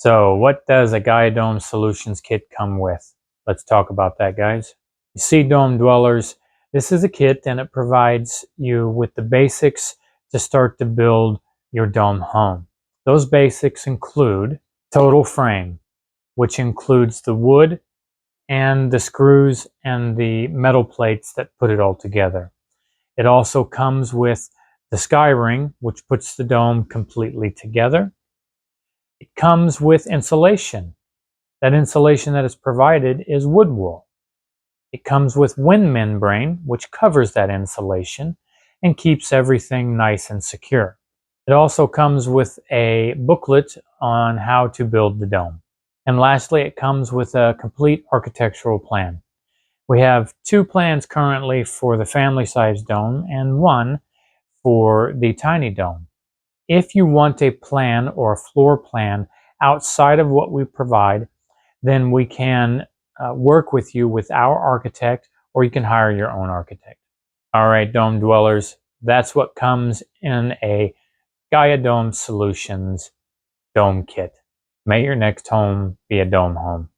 So what does a Gaia Dome Solutions kit come with? Let's talk about that, guys. You see, Dome Dwellers, this is a kit and it provides you with the basics to start to build your dome home. Those basics include total frame, which includes the wood and the screws and the metal plates that put it all together. It also comes with the Skyring, which puts the dome completely together. It comes with insulation. That insulation that is provided is wood wool. It comes with wind membrane, which covers that insulation and keeps everything nice and secure. It also comes with a booklet on how to build the dome. And lastly, it comes with a complete architectural plan. We have 2 plans currently for the family-sized dome and 1 for the tiny dome. If you want a plan or a floor plan outside of what we provide, then we can work with you with our architect, or you can hire your own architect. All right, Dome Dwellers, that's what comes in a Gaia Dome Solutions dome kit. May your next home be a dome home.